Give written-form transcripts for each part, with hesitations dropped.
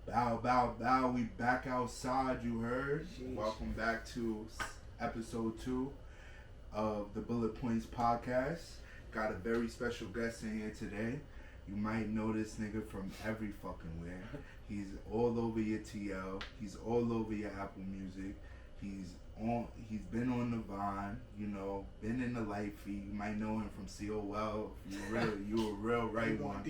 Bow, bow, bow. We back outside, you heard? Sheesh. Welcome back to episode 2 of the Bullet Points podcast. Got a very special guest in here today. You might know this nigga from every fucking where. He's all over your TL. He's all over your Apple Music. He's been on the Vine, you know, been in the light feed. You might know him from COL. You a real right one.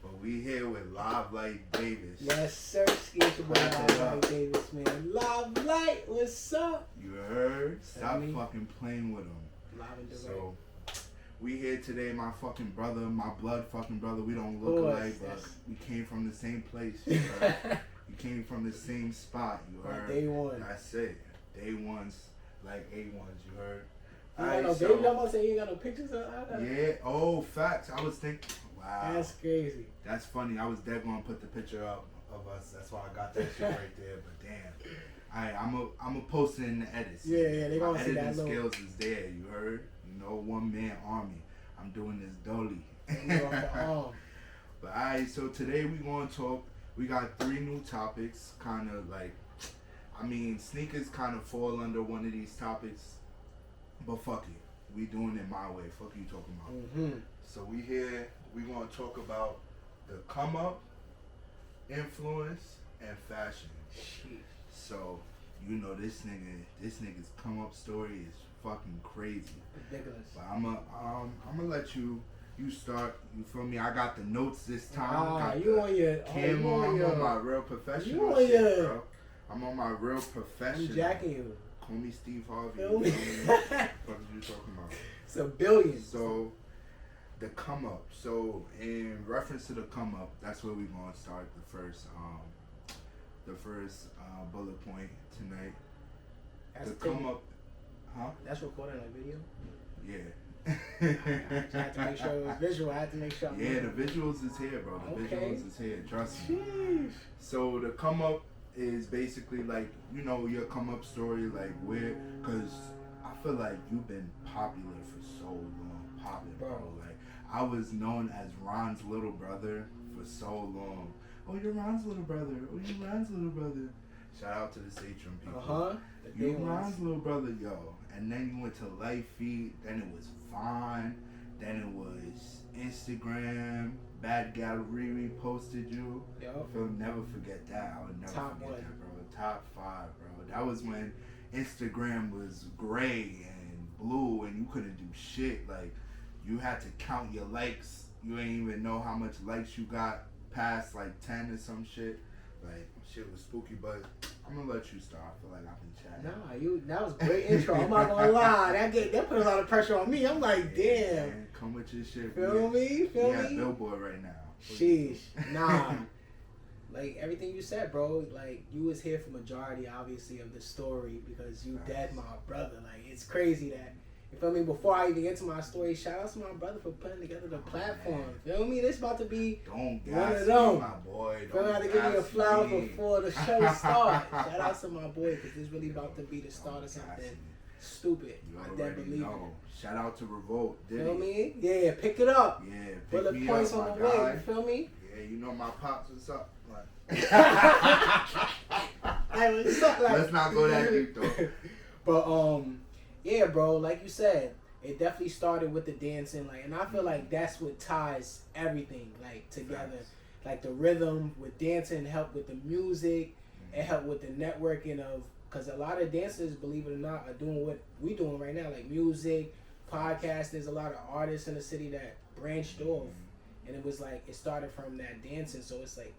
But we here with LiveLikeDavis. Yes, sir. It's your boy LiveLikeDavis, man. Live Light, what's up? You heard? Stop fucking playing with him. Live and direct. So, we here today, my fucking brother, my blood fucking brother. We don't look alike, but we came from the same place. You heard? We came from the same spot. You heard? Day one. That's it. Day ones, like A1s. You heard? You got no baby numbers and you ain't got no pictures of that? Yeah. Oh, facts. I was thinking. Wow. That's crazy. That's funny. I was dead gonna put the picture up of us. That's why I got that shit right there. But damn. I'm a post it in the edits. Yeah, they gonna see that. Editing skills is there. You heard? You know, one man army. I'm doing this dolly. But alright, so today we gonna talk. We got 3 new topics. Kind of like, I mean, sneakers kind of fall under one of these topics. But fuck it. We doing it my way. Fuck you talking about. Mm-hmm. So we here. We gonna talk about the come up, influence, and fashion. Sheesh. So you know this nigga's come up story is fucking crazy. Ridiculous. But I'm gonna let you start. You feel me? I got the notes this time. You on your camera. I'm on my real professional you shit, bro. I'm on my real I'm professional. jacking you. Call me Steve Harvey. Feel You me? know what you talking about? It's a billion. So, the come up. So, in reference to the come up, that's where we're gonna start the first bullet point tonight. That's the come up, huh? That's recorded on video. Yeah. I had to make sure it was visual. I had to make sure. Yeah, the visuals is here, bro. The visuals is here. Trust me. Sheesh. So the come up is basically like, you know, your come up story, like where, cause I feel like you've been popular for so long, bro. Like I was known as Ron's little brother for so long. Oh, you're Ron's little brother. Oh, you Ron's little brother. Shout out to the Satrum people. You Ron's little brother, yo. And then you went to Life Feed. Then it was Vine. Then it was Instagram. Bad Gallery posted you. Yo. Never forget that. I would never forget that, bro. Top 5, bro. That was when Instagram was gray and blue and you couldn't do shit. Like, you had to count your likes. You ain't even know how much likes you got past like 10 or some shit. Like, shit was spooky, but I'm gonna let you start. I feel like I've been chatting. That was a great intro. I'm not gonna lie. That put a lot of pressure on me. I'm like, damn. Man, come with your shit. Feel me? Feel me? Billboard right now. Sheesh. Nah. Like, everything you said, bro, like, you was here for majority, obviously, of the story because you dead my brother. Like, it's crazy that, you feel me? Before I even get to my story, shout out to my brother for putting together the platform. Feel me? This about to be one of them. My boy. Feel me? I had to give me a flower before the show starts. Shout out to my boy because it's really about to be the start of something stupid. I dead believe it. Shout out to Revolt. Feel me? Yeah, pick it up. Yeah, pick Bullet me points up, on the my way. guy. You feel me? Yeah, you know my pops. What's up? Hey, what's up? Like, let's not go that deep though. But yeah, bro. Like you said, it definitely started with the dancing. Like, and I feel like that's what ties everything like together. Facts. Like the rhythm with dancing helped with the music. It helped with the networking of, because a lot of dancers, believe it or not, are doing what we doing right now, like music, podcasts. There's a lot of artists in the city that branched off, and it was like it started from that dancing. So it's like,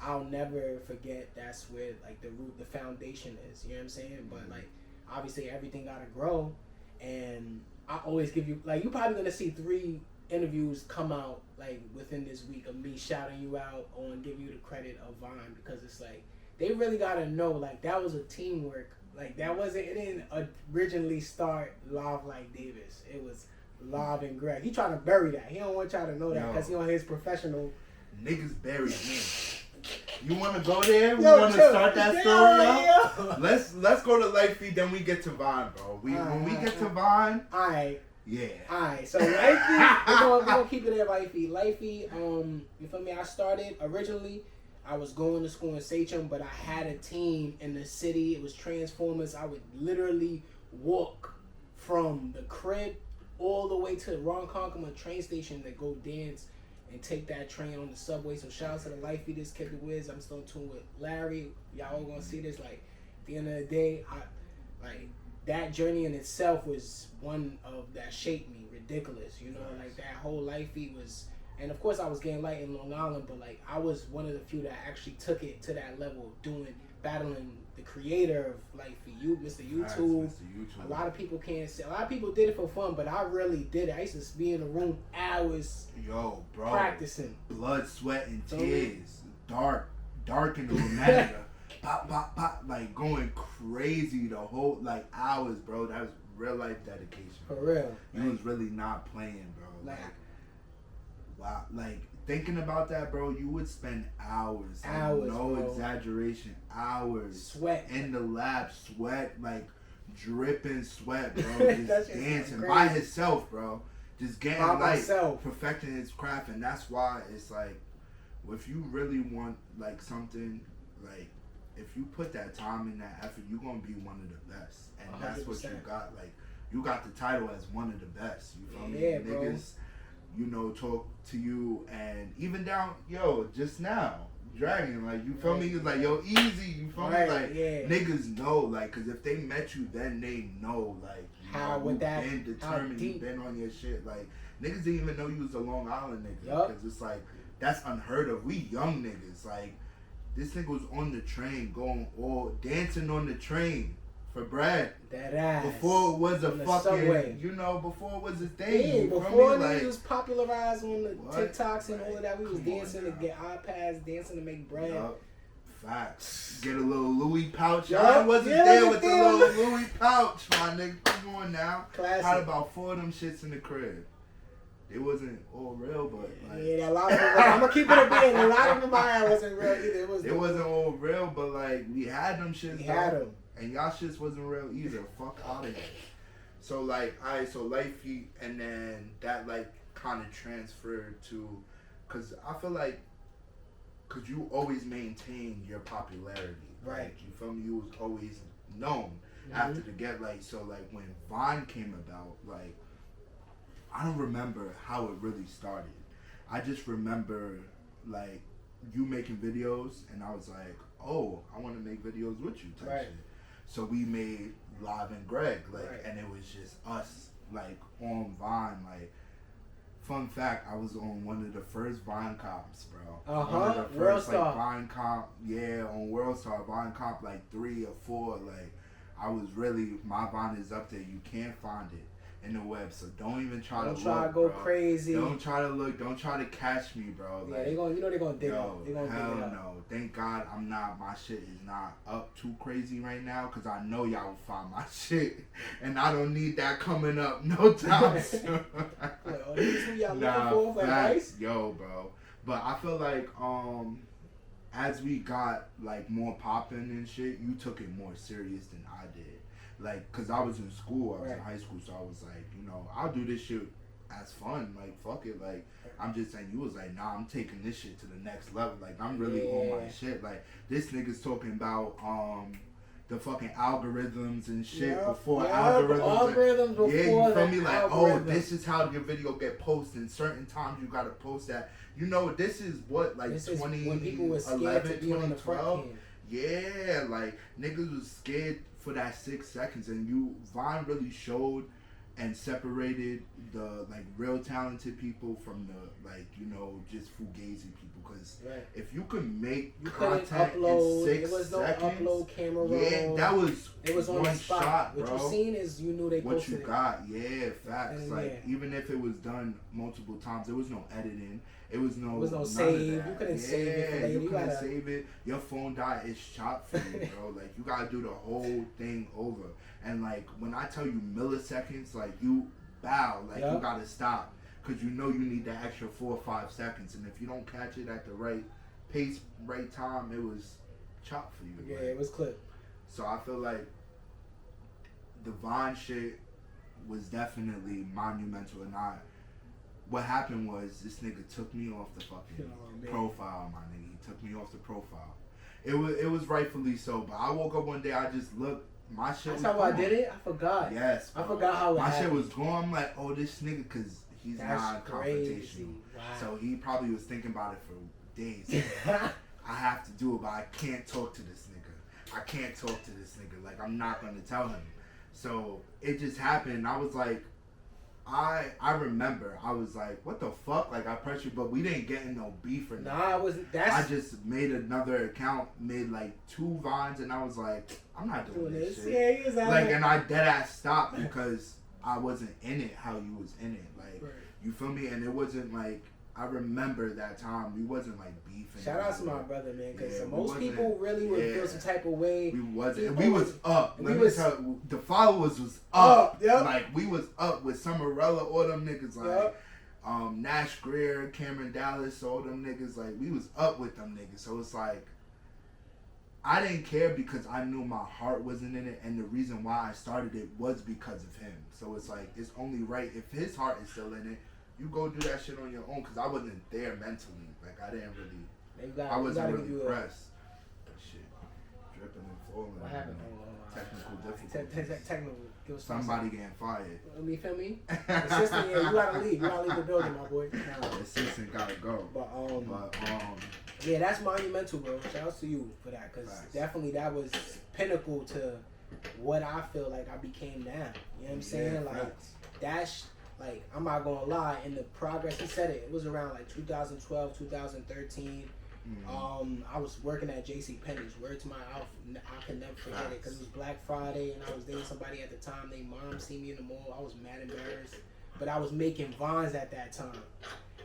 I'll never forget that's where like the root, the foundation is. You know what I'm saying? But like obviously everything gotta grow, and I always give you like, you're probably gonna see 3 interviews come out like within this week of me shouting you out on give you the credit of Vine, because it's like they really gotta know like that was a teamwork. Like that wasn't, it didn't originally start LiveLikeDavis. It was Live and Greg. He trying to bury that. He don't want y'all to know that because he on his professional. Niggas buried me. You want to go there? We want to start that story up? Let's go to Life Feed, then we get to Vine, bro. When we get to Vine, alright. Yeah. Alright, so Life Feed, we're gonna keep it at Life Feed. Life Feed, you feel me? I started originally, I was going to school in Sachem, but I had a team in the city. It was Transformers. I would literally walk from the crib all the way to the Ronkonkoma train station to go dance and take that train on the subway. So shout out to the Life Eaters, Kid the Wiz. I'm still in tune with Larry. Y'all all gonna see this. Like, at the end of the day, that journey in itself was one of that shaped me. Ridiculous, you know, like that whole Life Eat was. And of course, I was getting light in Long Island, but like I was one of the few that actually took it to that level, battling the creator of Life Eat, Mr. YouTube. A lot of people can't say. A lot of people did it for fun, but I really did it. I used to be in the room hours, bro, practicing. Blood, sweat, and tears. Dark in the romantic. Pop, pop, pop, like going crazy the whole hours, bro. That was real life dedication. For real. You was really not playing, bro. Wow, thinking about that, bro, you would spend hours, no bro. Exaggeration, hours, sweat in the lab, sweat, dripping sweat, bro, just dancing by himself, bro, just getting perfecting his craft. And that's why it's if you really want something, if you put that time and that effort, you're gonna be one of the best. And 100%. That's what you got. You got the title as one of the best. You feel me? Niggas, talk to you, and even down, just now, Dragon, you feel me? It's yo, easy, you feel me? Niggas know, cause if they met you, then they know, how with that, been determined, you been on your shit, niggas didn't even know you was a Long Island nigga, cause it's that's unheard of. We young niggas, this nigga was on the train, going all dancing on the train for bread. That ass. Before it was a fucking, before it was a thing. Before he was popularized on the TikToks and all of that, we was dancing to get iPads, dancing to make bread. Yup. Facts. Get a little Louis pouch. I wasn't there with the little Louis pouch, my nigga. Come on now. Classic. Had about 4 of them shits in the crib. It wasn't all real, but a lot of them. I'm gonna keep it a being. A lot of them I wasn't real either. It wasn't all real, but we had them shits. We had them. And y'all shits wasn't real either. Fuck out of here. So alright, so Life Eat, and then that kind of transferred to, cause I feel cause you always maintained your popularity. Right. You feel me? You was always known after the get when Vine came about, I don't remember how it really started. I just remember you making videos, and I was oh, I want to make videos with you type shit. So we made Live and Greg, and it was just us, on Vine, fun fact, I was on one of the first Vine comps, bro. One of the first, Vine comp, on World Star, Vine comp, 3 or 4, I was really, my Vine is up there, you can't find it in the web, so don't even try to look, to go crazy. Don't try to look, don't try to catch me, bro. Yeah, they're gonna dig it up. They're gonna dig it up. No. Thank God my shit is not up too crazy right now, because I know y'all will find my shit, and I don't need that coming up no time soon. Yo, bro. But I feel as we got more popping and shit, you took it more serious than I did. Cause I was in school, I was in high school, so I was I'll do this shit as fun, fuck it, I'm just saying, you was nah, I'm taking this shit to the next level, I'm really on my shit, this nigga's talking about, the fucking algorithms and shit before algorithms before you feel me, this is how your video get posted, certain times you gotta post that, this is what, this 2011, 2012, niggas was scared for that 6 seconds, and Vine really showed and separated the real talented people from the just fugazi people. Because if you could make content in 6 seconds, upload camera roll. That was it was on one the spot. shot, bro. What you seen is you knew they posted what you got. Facts. Even if it was done multiple times, there was no editing. It was no save. You couldn't save it for later. You couldn't save it. Your phone died. It's shot for you, bro. You gotta do the whole thing over. And when I tell you milliseconds, you bow. You gotta stop, because you need that extra 4 or 5 seconds. And if you don't catch it at the right pace, right time, it was chopped for you. Yeah, it was clipped. So I feel the Vine shit was definitely monumental, and what happened was this nigga took me off the fucking profile, my nigga. He took me off the profile. It was rightfully so, but I woke up one day, I just looked, my shit was That's how I did it? I forgot. Yes, bro. I forgot how it my happened. shit was gone. I'm like, oh, this nigga, because he's non-confrontational. Wow. So he probably was thinking about it for days. I have to do it, but I can't talk to this nigga. I can't talk to this nigga. Like, I'm not going to tell him. So it just happened. I was like, I remember. I was like, what the fuck? Like, I pressed you, but we didn't get in no beef or nothing. Nah, it wasn't. I just made another account, made like 2 Vines, and I was like, I'm not doing this shit. Yeah, he was like, and I dead ass stopped because I wasn't in it how you was in it. Like, right. You feel me? And it wasn't like, I remember that time we wasn't like beefing. Shout out to my brother, man, because Yeah, most people really would feel some type of way. We wasn't. We was up. The followers was up. up. Yep. Like, we was up with Summerella, all them niggas. Like, Nash Greer, Cameron Dallas, all them niggas. Like, we was up with them niggas. So it's like, I didn't care because I knew my heart wasn't in it, and the reason why I started it was because of him. So it's like, it's only right if his heart is still in it. You go do that shit on your own, because I wasn't there mentally. Like, I didn't really, I wasn't really pressed. Shit, dripping and falling. What happened? Technical difficulties. Technical. Somebody getting fired. You feel me? Assistant, yeah, you gotta leave. You gotta leave the building, my boy. Nah. The assistant gotta go. But yeah, that's monumental, bro. Shout out to you for that, because definitely that was pinnacle to what I feel like I became now. You know what I'm saying? Like, that's... Like, I'm not gonna lie, in the progress, he said it was around like 2012, 2013. I was working at JCPenney's. Word to my outfit, I can never forget it, because it was Black Friday, and I was dating somebody at the time. Their mom seen me in the mall. I was mad embarrassed, but I was making Vines at that time,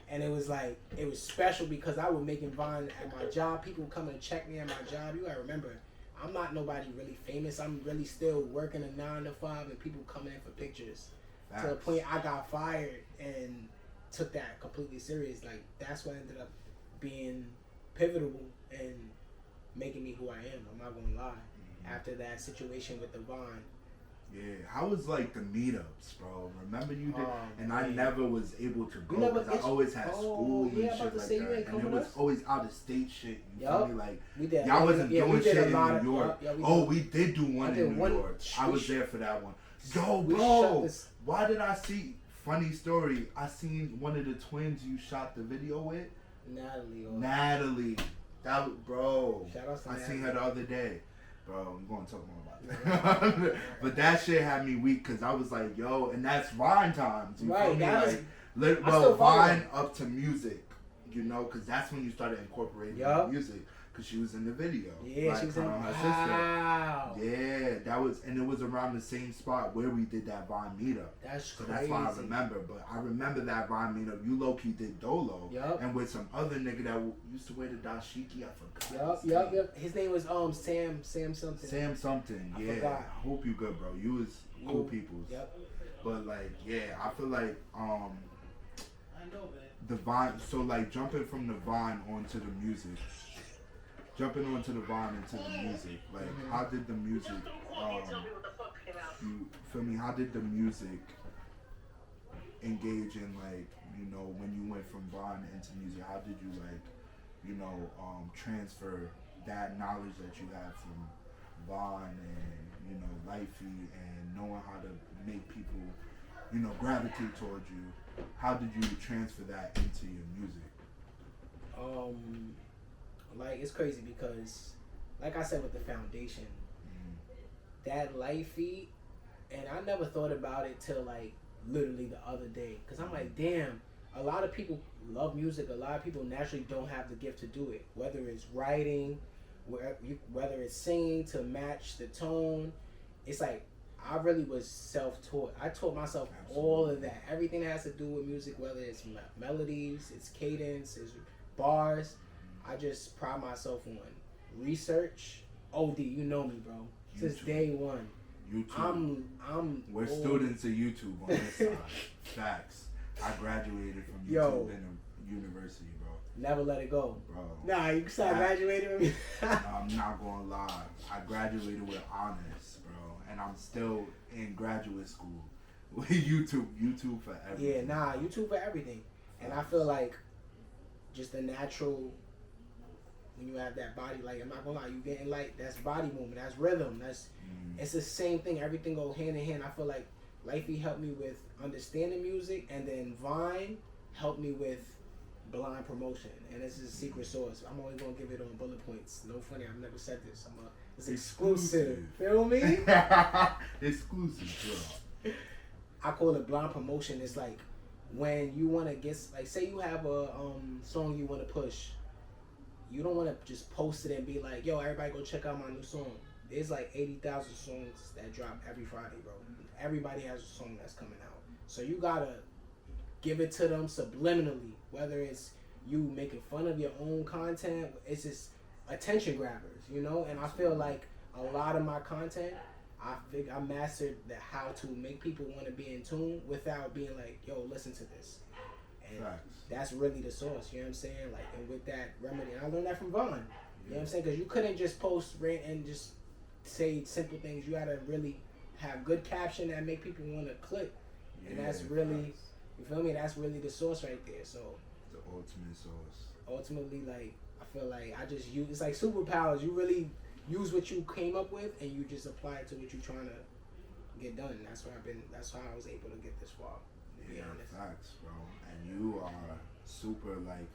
and it was like, it was special because I was making Vines at my job. People would come and check me at my job. You gotta remember, I'm not nobody really famous. I'm really still working a 9 to 5, and people coming in for pictures. To the point I got fired and took that completely serious. Like, that's what ended up being pivotal and making me who I am. I'm not gonna lie. After that situation with the Vine. Yeah, how was like the meetups, bro? Remember you did, and I never was able to go because I always had school and shit like that, and it was always out of state shit. You feel me? Like, y'all wasn't doing shit in New York. We did do one in New York. I was there for that one. Yo, bro, why did I see? Funny story. I seen one of the twins you shot the video with. Natalie. That, bro. Shout out to Natalie. Seen her the other day. Bro, I'm going to talk more about that. But that shit had me weak because I was like, yo, and that's Vine times. You feel me? Like, Vine up to music, you know, because that's when you started incorporating music. Because she was in the video. Yeah, like, she was in her sister. Yeah, that was, and it was around the same spot where we did that Vine meetup. That's crazy. That's why I remember. But I remember that Vine meetup. You low key did Dolo. And with some other nigga that used to wear the dashiki. I forgot. Yup. His name was Sam something. Sam something. Yeah. I forgot. I hope you good, bro. You was cool peoples. But like, yeah, I feel like I know, man. The Vine. So like jumping from the Vine onto the music. Jumping onto the Vine into the music, like how did the music, you feel me? How did the music engage in, like, you know, when you went from Vine into music? How did you, like, you know, transfer that knowledge that you had from Vine and, you know, Lifey and knowing how to make people, you know, gravitate towards you? How did you transfer that into your music? Like, it's crazy because, like I said with the foundation, that life feed, and I never thought about it till, like, literally the other day. Because I'm like, damn, a lot of people love music. A lot of people naturally don't have the gift to do it. Whether it's writing, whether it's singing to match the tone. It's like, I really was self-taught. I taught myself all of that. Everything that has to do with music, whether it's melodies, it's cadence, it's bars. I just pride myself on research. OD, you know me, bro. Since day one. YouTube. We're students of YouTube on this side. Facts. I graduated from YouTube in a university, bro. Never let it go. Bro. Nah, you said I graduated with me. I'm not gonna lie. I graduated with honors, bro. And I'm still in graduate school. With YouTube for everything. Yeah, YouTube for everything. And I feel like just the natural when you have that body, like I'm not gonna lie, you getting like that's body movement, that's rhythm, that's it's the same thing. Everything go hand in hand. I feel like Lifey helped me with understanding music, and then Vine helped me with blind promotion. And this is a secret sauce. I'm only gonna give it on bullet points. No funny, I've never said this. It's exclusive. Feel me? Exclusive, bro. I call it blind promotion. It's like when you want to get, like, say you have a song you want to push. You don't want to just post it and be like, yo, everybody go check out my new song. There's like 80,000 songs that drop every Friday, bro. Everybody has a song that's coming out. So you gotta give it to them subliminally. Whether it's you making fun of your own content, it's just attention grabbers, you know? And I feel like a lot of my content, I think I mastered how to make people want to be in tune without being like, yo, listen to this. And that's really the source, you know what I'm saying? Like, and with that remedy, and I learned that from Vaughn. You know what I'm saying? Because you couldn't just post rant and just say simple things. You gotta really have good caption that make people want to click. And that's really, you feel me? That's really the source right there. So the ultimate source. Ultimately, like, I feel like I just use, it's like superpowers. You really use what you came up with and you just apply it to what you're trying to get done. That's why that's how I was able to get this far. Yeah, facts, bro. And you are super, like,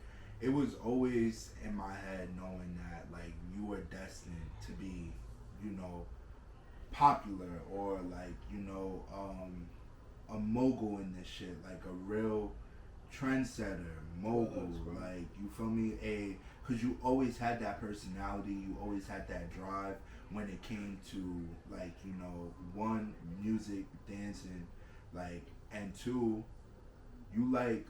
it was always in my head knowing that, like, you were destined to be, you know, popular or, like, you know, a mogul in this shit, like a real trendsetter, mogul, like, you feel me? Because you always had that personality, you always had that drive when it came to, like, you know, one, music, dancing, like, and two, you like,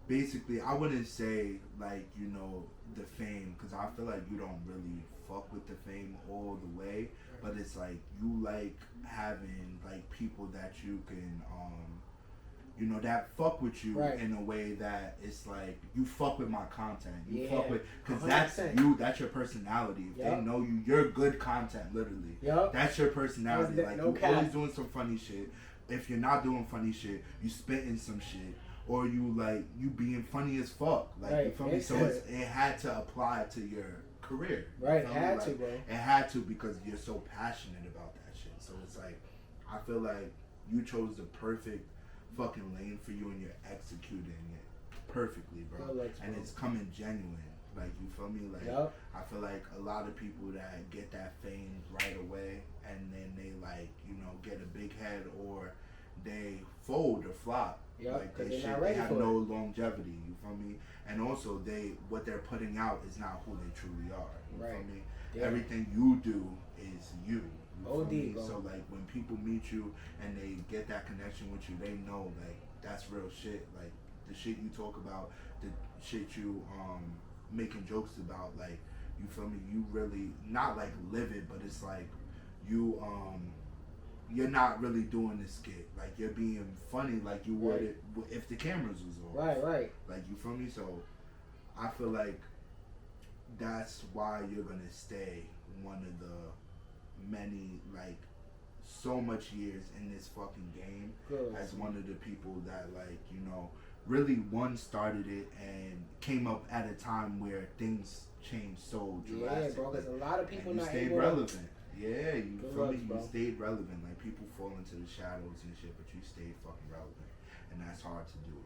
basically, I wouldn't say, like, you know, the fame, because I feel like you don't really fuck with the fame all the way, but it's like, you like having, like, people that you can, you know, that fuck with you in a way that it's like, you fuck with my content, you fuck with, because that's you, that's your personality. If they know you, you're good content, literally. That's your personality. Like, you always doing some funny shit. If you're not doing funny shit, you spitting some shit, or you, like, you being funny as fuck. Like, you feel me? So it had to apply to your career. It had to, bro. It had to, because you're so passionate about that shit. So it's like, I feel like you chose the perfect fucking lane for you, and you're executing it perfectly, bro. And it's coming genuine. Like, you feel me? Like, I feel like a lot of people that get that fame right away, and then they, like, you know, get a big head, or they fold or flop. Like, they have no longevity. You feel me? And also, what they're putting out is not who they truly are. You feel me? Everything you do is you. You feel me? So, like, when people meet you and they get that connection with you, they know, like, that's real shit. Like, the shit you talk about, the shit you making jokes about, like, you feel me? You really not, like, live it, but it's like you you're not really doing this skit. Like, you're being funny like you would it if the cameras was on. Like, you feel me? So I feel like that's why you're gonna stay one of the many, like, so much years in this fucking game as one of the people that, like, you know, really started it and came up at a time where things changed so drastically. Bro, because a lot of people and you not stayed able relevant. Yeah, you feel me? Bro. You stayed relevant. Like, people fall into the shadows and shit, but you stayed fucking relevant, and that's hard to do.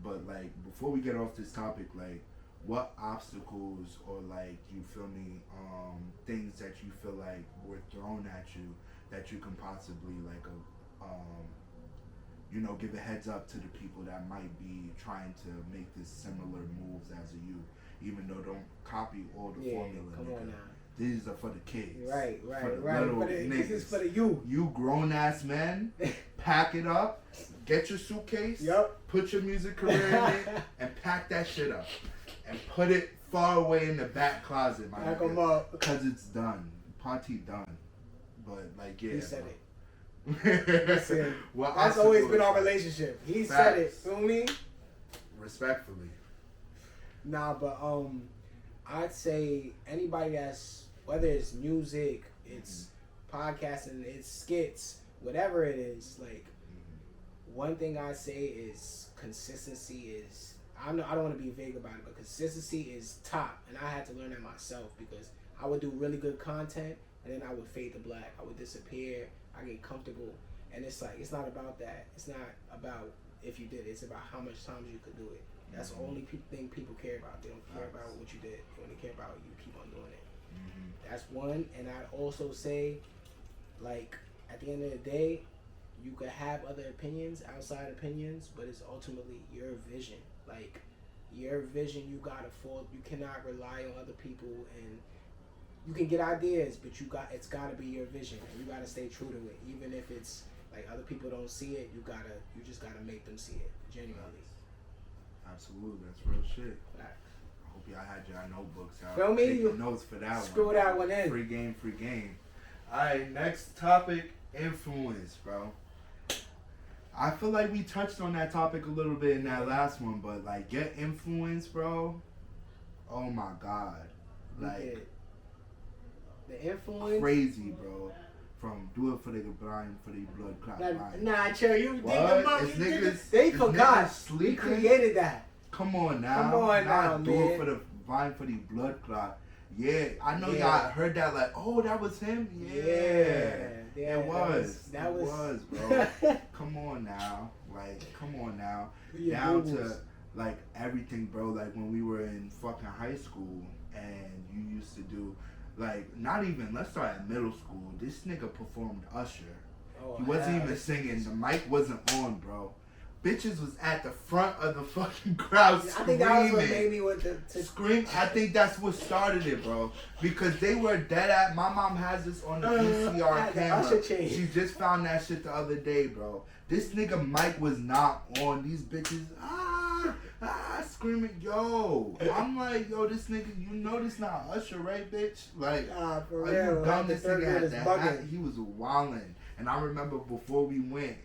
But, like, before we get off this topic, like, what obstacles or, like, you feel me, things that you feel like were thrown at you that you can possibly, like, you know, give a heads up to the people that might be trying to make this similar moves as a you, even though don't copy all the formula. Come on now. These are for the kids. Right. This is for the youth. You grown ass men, pack it up, get your suitcase, put your music career in it, and pack that shit up. And put it far away in the back closet, my nigga. Because it's done. Party done. But, like, yeah. He said it. Listen, well, that's always been our relationship. He said it. Feel me? Respectfully. Nah, but I'd say anybody that's, whether it's music, it's podcasting, it's skits, whatever it is, like, one thing I say is consistency is, I know I don't want to be vague about it, but consistency is top, and I had to learn that myself because I would do really good content, and then I would fade to black. I would disappear. I get comfortable, and it's like it's not about that. It's not about if you did it. It's about how much times you could do it. That's the only thing people care about. They don't care about what you did. They only care about you keep on doing it. That's one, and I'd also say, like, at the end of the day, you could have other opinions, outside opinions, but it's ultimately your vision. Like, your vision, you cannot rely on other people, and you can get ideas, but it's gotta be your vision, and you gotta stay true to it. Even if it's, like, other people don't see it, you just gotta make them see it, genuinely. Absolutely, that's real shit. Facts. I hope y'all had y'all notebooks out. Feel me? Take notes for that one. Screw that one in. Free game. Alright, next topic, influence, bro. I feel like we touched on that topic a little bit in that last one, but like get influence, bro. Oh my god. Like the influence crazy, bro. From do it for the blind, for the blood clot. Nah, chill, you dig them up. They is forgot. Niggas We created that. Come on now. Do man. it for the blind, for the blood clot. Yeah, I know y'all heard that like, oh, that was him? Yeah. It was. That was, bro. Come on now. Like, come on now. Down to, like, everything, bro. Like, when we were in fucking high school and you used to do, like, not even, let's start at middle school. This nigga performed Usher. He wasn't even singing. The mic wasn't on, bro. Bitches was at the front of the fucking crowd screaming. I think that was what made me want to scream. I think that's what started it, bro. Because they were dead at. My mom has this on the VCR camera. She just found that shit the other day, bro. This nigga mic was not on. These bitches screaming, yo. I'm like, yo, this nigga, you know this not Usher, right, bitch? Like, for are real, you dumb? This nigga had the hat. He was wildin'. And I remember before we went,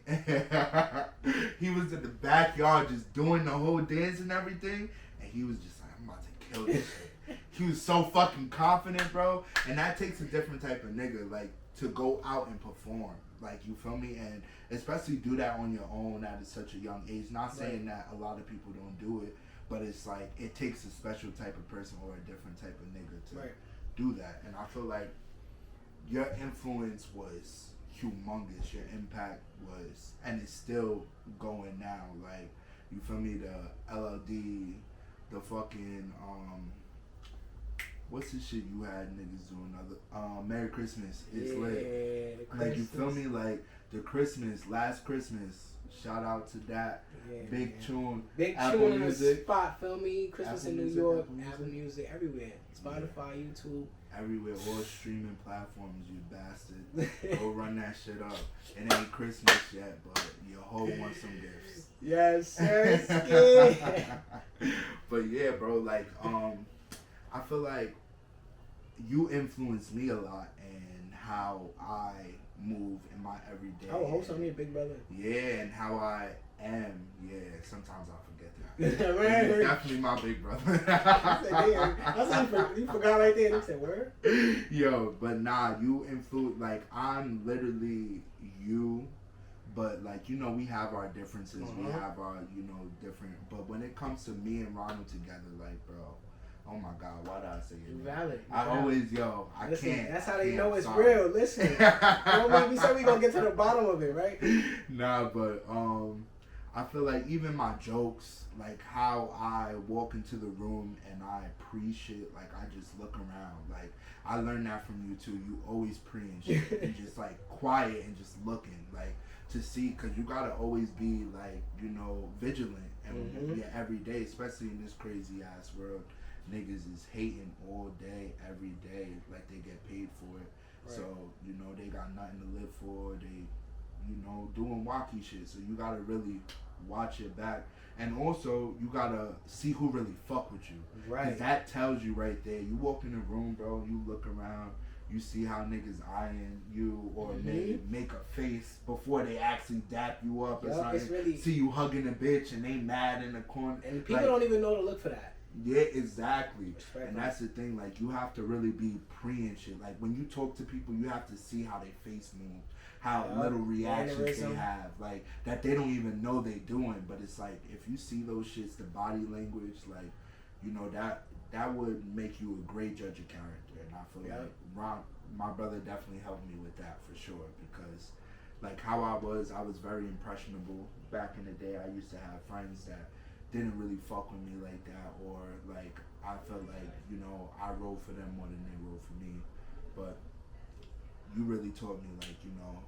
he was in the backyard just doing the whole dance and everything. And he was just like, I'm about to kill this shit. He was so fucking confident, bro. And that takes a different type of nigga, like, to go out and perform. Like, you feel me? And especially do that on your own at such a young age. Not saying that a lot of people don't do it, but it's like, it takes a special type of person or a different type of nigga to do that. And I feel like your influence was humongous. Your impact was, and it's still going now. Like, you feel me? The LLD, the fucking what's the shit you had niggas doing? Merry Christmas is lit. Like, you feel me? Like the last Christmas. Shout out to that. Big tune. Apple Music. Spot, feel me? Christmas Apple in New Music, York. Apple Music everywhere. Spotify, YouTube. Everywhere, all streaming platforms, you bastard. Go run that shit up. It ain't Christmas yet, but your hoe wants some gifts. Yes, sir. But yeah, bro, like, I feel like you influenced me a lot in how I move in my everyday. Oh, host on me, big brother. Yeah, and how I am. Yeah, sometimes I forget that. Right. He's definitely my big brother. I said, you forgot right there. And he said, word? Yo, but nah, you influence, like, I'm literally you, but, like, you know, we have our differences. We have our, you know, different, but when it comes to me and Ronald together, like, bro, oh my God, why did I say it? Valid. Always, Listen, can't. That's how they know it's real. Listen, we said we gonna get to the bottom of it, right? Nah, but I feel like even my jokes, like how I walk into the room and I pre-shit, like I just look around. Like, I learned that from you too. You always pre and shit and just like quiet and just looking, like, to see, cause you gotta always be like, you know, vigilant and every day, especially in this crazy ass world. Niggas is hating all day, every day, like they get paid for it. Right. So, you know, they got nothing to live for. They, you know, doing wacky shit. So you gotta really watch your back. And also, you gotta see who really fuck with you. Right. Cause that tells you right there. You walk in the room, bro, you look around, you see how niggas eyeing you or make a face before they actually dap you up or something. Really, see you hugging a bitch and they mad in the corner. And people don't even know to look for that. Yeah, exactly. Respect And that's the thing, like you have to really be pre and shit. Like when you talk to people, you have to see how they face move, how little reactions mannerism. they have, like that they don't even know they doing. But it's like if you see those shits, the body language, like you know that would make you a great judge of character. And I feel like my brother definitely helped me with that for sure because like how I was very impressionable back in the day. I used to have friends that didn't really fuck with me like that, or like I felt like you know I rode for them more than they rode for me. But you really taught me like you know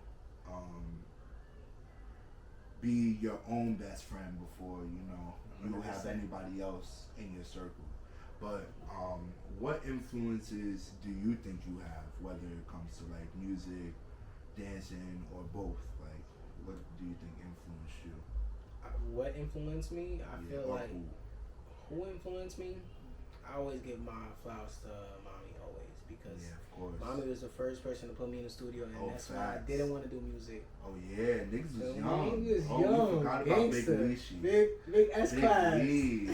be your own best friend before you know you don't have 100%. anybody else in your circle. But what influences do you think you have, whether it comes to like music, dancing, or both? Like, what do you think influenced you? What influenced me? I feel like Who? who influenced me? I always give my flowers to mommy always because Of course. mommy was the first person to put me in the studio, and that's why I facts. didn't want to do music. Oh yeah, niggas was So young. He was We young, forgot gangster, about Big Leashy. big S class. Lee.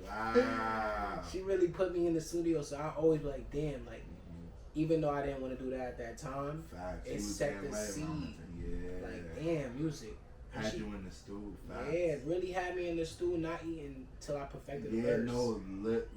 Wow. She really put me in the studio, so I always be like, damn, like even though I didn't want to do that at that time, Facts. it set the seed. Yeah. Like damn, music. Had you in the stool. Facts. Yeah, it really had me in the stool, not eating till I perfected the Yeah, verse. no,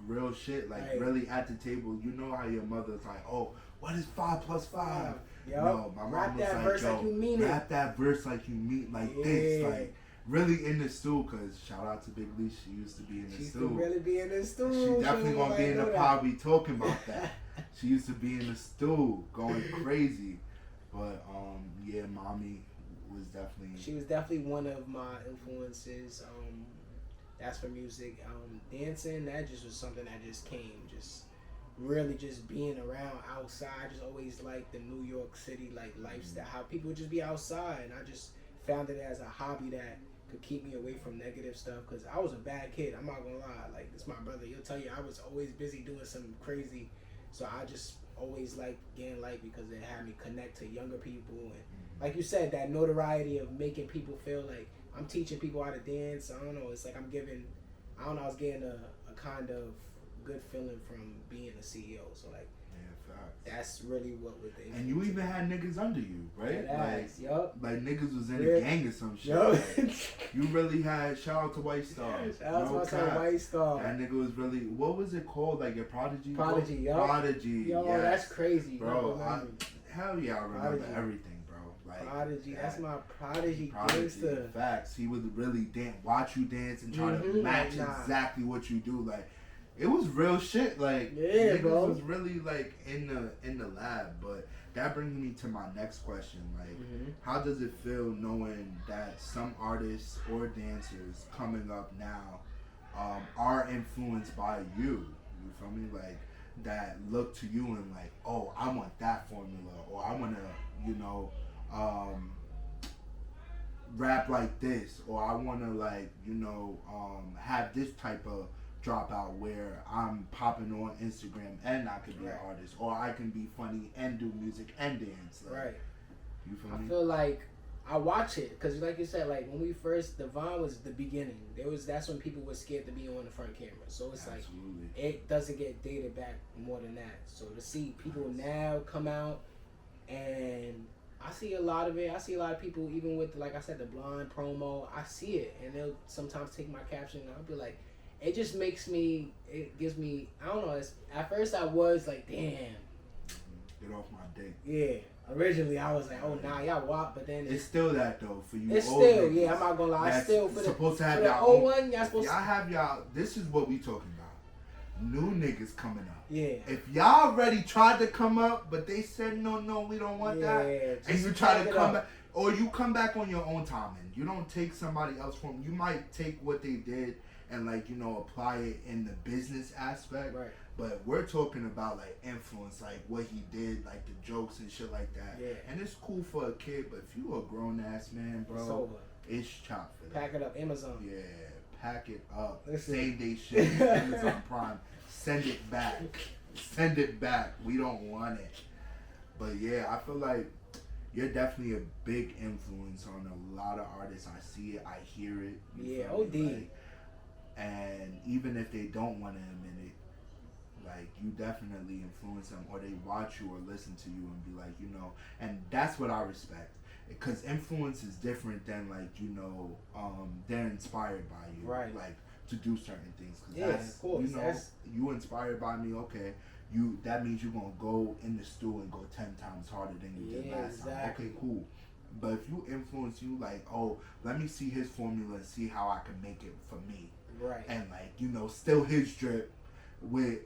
real shit. Like really at the table, you know how your mother's like, oh, what is 5 plus 5? Yep. No, my mom Rap was that like, verse yo, like you mean rap that verse like you mean like this, like really in the stool. Cause shout out to Big Lee, she used to be in the She used stool. to really be in the stool. She definitely gonna be in the that. pod. We talking about that. She used to be in the stool, going crazy. But yeah, mommy was definitely. She was definitely one of my influences. That's for music. Dancing, that just was something that just came. Just really just being around outside. I just always liked the New York City like lifestyle. How people would just be outside, and I just found it as a hobby that could keep me away from negative stuff. Cause I was a bad kid. I'm not gonna lie. Like this, my brother. He'll tell you I was always busy doing something crazy. So I just always liked getting light because it had me connect to younger people and. Like you said, that notoriety of making people feel like I'm teaching people how to dance. I don't know. It's like I'm giving, I don't know, I was getting a kind of good feeling from being a CEO. So like, Yeah, facts. that's really what with the. And you even had niggas under you, right? Like niggas was in a gang or some shit. Like, you really had, shout out to White Star. Shout out to White Star. That nigga was really, what was it called? Like your Prodigy? Prodigy, yo. Prodigy, yo, yes. That's crazy. Bro, hell yeah, I remember Prodigy. everything. Like, Prodigy, that's my Prodigy gangster. Facts. He would really watch you dance and try to match exactly what you do. Like, it was real shit. Like, yeah, niggas bro. was really like in the lab. But that brings me to my next question. Like, how does it feel knowing that some artists or dancers coming up now are influenced by you? You feel me? Like, that look to you and like, oh, I want that formula, or I want to, you know. Rap like this, or I want to like you know have this type of dropout where I'm popping on Instagram and I could be an artist, or I can be funny and do music and dance. Like, you feel me? I feel like I watch it because, like you said, like when we first, the Vine was the beginning. That's when people were scared to be on the front camera. So it's like it doesn't get dated back more than that. So to see people now come out and I see a lot of it. I see a lot of people, even with, like I said, the blonde promo. I see it, and they'll sometimes take my caption, and I'll be like, it just makes me, it gives me, I don't know. At first, I was like, damn. Get off my dick. Yeah. Originally, I was like, oh, nah, y'all walk, but then it's still that though for you. It's old still, niggas, yeah. I'm not gonna lie. It's still for supposed to have for the y'all old one. Y'all supposed y'all have y'all. This is what we talking about. New niggas coming up. Yeah. If y'all already tried to come up, but they said no, we don't want that, and you try to come back, or you come back on your own timing. You don't take somebody else from. You might take what they did and like you know apply it in the business aspect. Right. But we're talking about like influence, like what he did, like the jokes and shit like that. Yeah. And it's cool for a kid, but if you a grown ass man, bro, it's over. It's chopped for that. Pack it up, Amazon. Yeah, pack it up. Listen. Same day shit. Amazon Prime. Send it back. Send it back. We don't want it. But yeah, I feel like you're definitely a big influence on a lot of artists. I see it. I hear it. Yeah, feel me? OD. Like, and even if they don't want to admit it, like you definitely influence them, or they watch you or listen to you and be like, you know, and that's what I respect. Because influence is different than like, you know, they're inspired by you, right? Like to do certain things. Cause yeah, that's, of course. you know, you inspired by me. Okay, that means you're gonna go in the stool and go 10 times harder than you did last time. Okay, cool. But if you influence you like, oh, let me see his formula and see how I can make it for me, right? And like, you know, steal his drip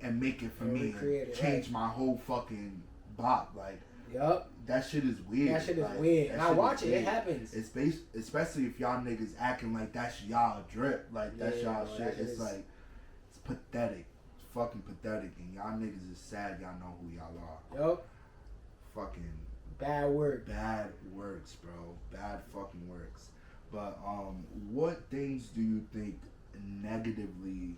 and make it for me and change my whole fucking bop, like. Yup. That shit is weird. That shit is weird. And I watch it. It happens. It's especially if y'all niggas acting like that's y'all drip. Like, that's y'all shit. It's like, it's pathetic. It's fucking pathetic. And y'all niggas is sad y'all know who y'all are. Yup. Fucking. Bad work. Bad works, bro. Bad fucking works. But, what things do you think negatively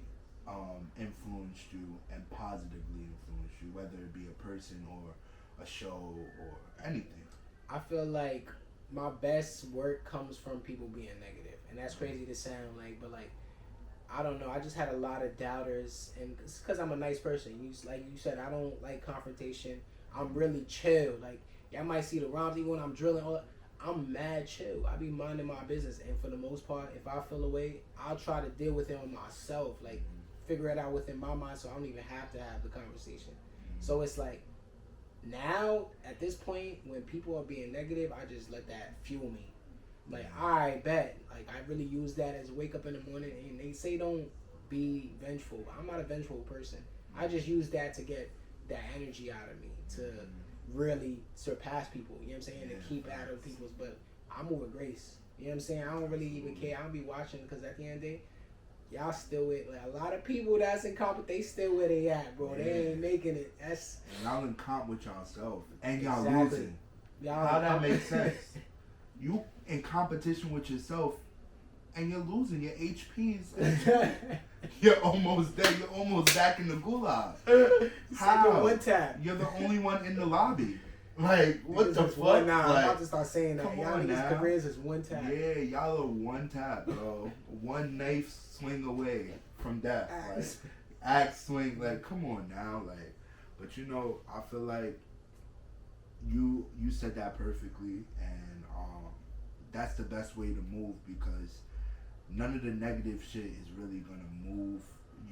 influenced you and positively influenced you? Whether it be a person or a show or anything. I feel like my best work comes from people being negative, and that's crazy to sound like, but like, I don't know. I just had a lot of doubters, and it's because I'm a nice person. Like you said, I don't like confrontation. I'm really chill. Like, y'all might see the Romsey when I'm drilling. I'm mad chill. I be minding my business, and for the most part, if I feel away, I'll try to deal with it on myself. Like, figure it out within my mind, so I don't even have to have the conversation. So it's like. Now, at this point, when people are being negative, I just let that fuel me. Like, I bet. Like, I really use that as wake up in the morning. And they say don't be vengeful. I'm not a vengeful person. I just use that to get that energy out of me. To really surpass people. You know what I'm saying? To keep out of people's. But I move with grace. You know what I'm saying? I don't really even care. I don't be watching because at the end of the day, y'all still with like a lot of people that's in comp, they still where they at, bro. They ain't making it. That's and y'all in comp with y'allself, and y'all losing. Y'all how that makes sense? You in competition with yourself, and you're losing. Your HPs. You're almost there. You're almost back in the gulag. How? Like one tap. You're the only one in the lobby. Like, what the fuck? Nah, like, I'm about to start saying that. Come y'all on niggas' now. careers is one tap. Yeah, y'all are one tap, bro. One knife swing away from death. Like, axe swing. Like, come on now. Like, but you know, I feel like you said that perfectly, and that's the best way to move because none of the negative shit is really gonna move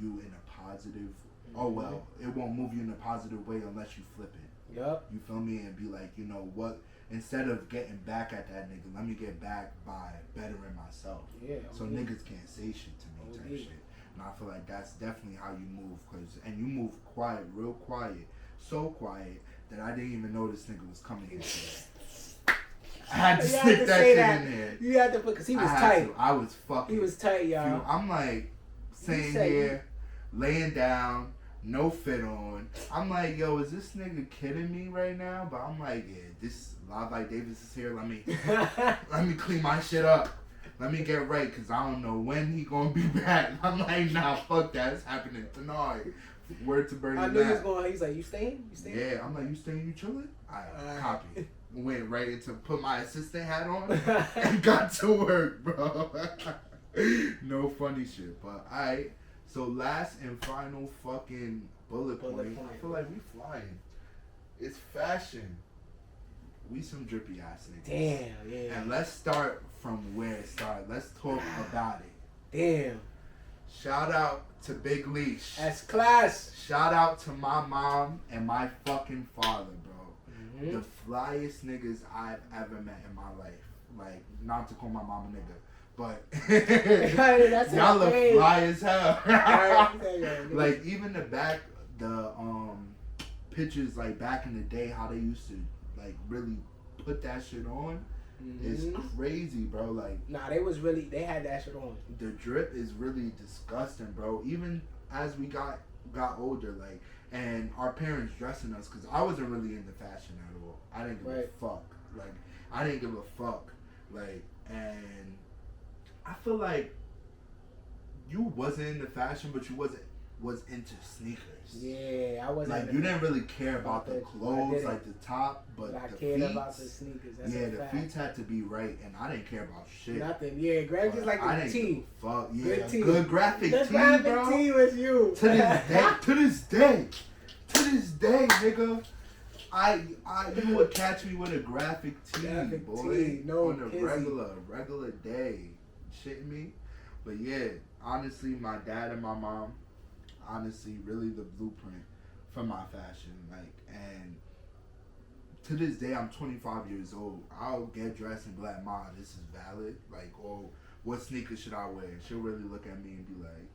you in a positive. Oh well, it won't move you in a positive way unless you flip it. Yup. You feel me? And be like, you know what? Instead of getting back at that nigga, let me get back by bettering myself. Yeah. So niggas can't say shit to me type shit. And I feel like that's definitely how you move. And you move quiet, real quiet. So quiet that I didn't even know this nigga was coming here today. I had to stick that shit in there. You had to put, because he was tight. I was fucking. He was tight, y'all. I'm like, sitting here, laying down. No fit on. I'm like, yo, is this nigga kidding me right now? But I'm like, yeah, this LiveLikeDavis is here. Let me clean my shit up. Let me get right, cause I don't know when he gonna be back. I'm like, nah, fuck that. It's happening tonight. Word to Bernie. I knew he was going. He's like, you staying? You staying? Yeah, I'm like, you staying? You chilling? I copy. Went right into put my assistant hat on and got to work, bro. No funny shit, but I. So last and final fucking bullet point. I feel like we flying. It's fashion. We some drippy ass niggas. Damn, yeah. And let's start from where it started. Let's talk about it. Damn. Shout out to Big Leash. That's class. Shout out to my mom and my fucking father, bro. The flyest niggas I've ever met in my life. Like, not to call my mom a nigga. But y'all look fly as hell. Like even the pictures like back in the day, how they used to like really put that shit on is crazy, bro. Like they had that shit on. The drip is really disgusting, bro. Even as we got older, like, and our parents dressing us, because I wasn't really into fashion at all. I didn't give a fuck. Like I didn't give a fuck. Like, and I feel like you wasn't into fashion, but you wasn't was into sneakers. Yeah, I wasn't. Like you didn't really care about the clothes, like the top, but I the cared feet, about the sneakers. That's yeah, a the fact. feet had to be right, and I didn't care about shit. Nothing. Yeah, Greg just like the tee. Fuck yeah, good tee. good graphic the tee, graphic bro. tee was you. To this day, nigga. You would catch me with a graphic tee, boy. No on a regular day. Shitting me? But yeah, honestly, my dad and my mom, honestly, really the blueprint for my fashion. Like, and to this day, I'm 25 years old. I'll get dressed and be like, Ma, this is valid. Like, oh, what sneakers should I wear? She'll really look at me and be like,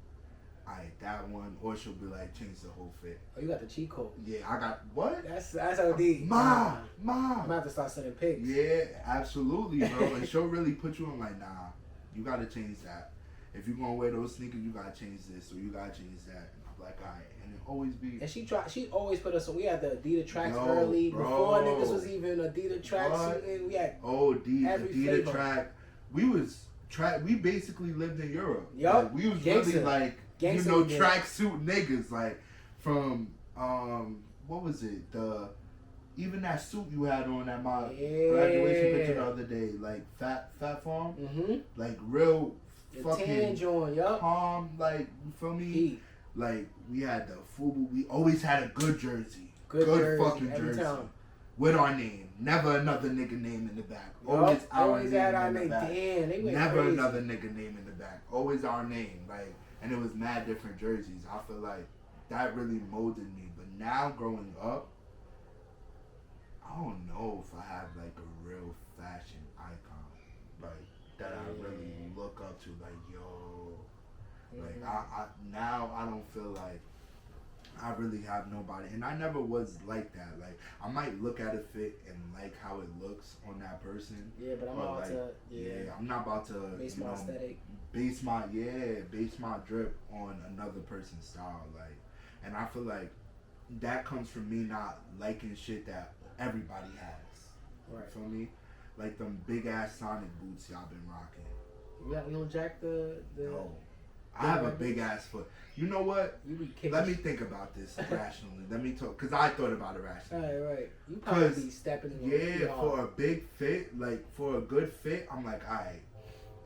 alright, that one. Or she'll be like, change the whole fit. Oh, you got the cheat code. Yeah, I got, what? That's OD. Ma. I'm about to start sending pics. Yeah, absolutely, bro. And she'll really put you on like, nah, you gotta change that. If you're gonna wear those sneakers, you gotta change this or you gotta change that. And I'm like, alright. And it always be. And she always put us on. We had the Adidas tracks early. Bro. Before niggas was even Adidas tracks. We had Adidas track. We basically lived in Europe. Yup. Like, we was really like, Gangster tracksuit niggas. Like, from, what was it? Even that suit you had on at my graduation picture the other day. Like, Fat Farm. Mm-hmm. Like, real the fucking tan joint, calm, like, you feel me? Heat. Like, we had the FUBU. We always had a good jersey. Good jersey, fucking jersey. Time. With our name. Never another nigga name in the back. Always our name had our in the name. back. Damn, they went Never crazy. another nigga name in the back. Always our name. Like, and it was mad different jerseys. I feel like that really molded me. But now growing up, I don't know if I have like a real fashion icon. Like, that I really look up to. Like, yo. Like, I don't feel like I really have nobody, and I never was like that. Like, I might look at a fit and like how it looks on that person. Yeah, but I'm about to. Yeah, I'm not about to. Base my aesthetic. Base my drip on another person's style. Like, and I feel like that comes from me not liking shit that everybody has. Right. You feel me? Like them big ass Sonic boots y'all been rocking. You don't jack the. No. I have a big ass foot. You know what? You be Let me think about this rationally. Let me talk, because I thought about it rationally. Right. You probably be stepping in. Yeah, for a big fit, like for a good fit, I'm like, alright.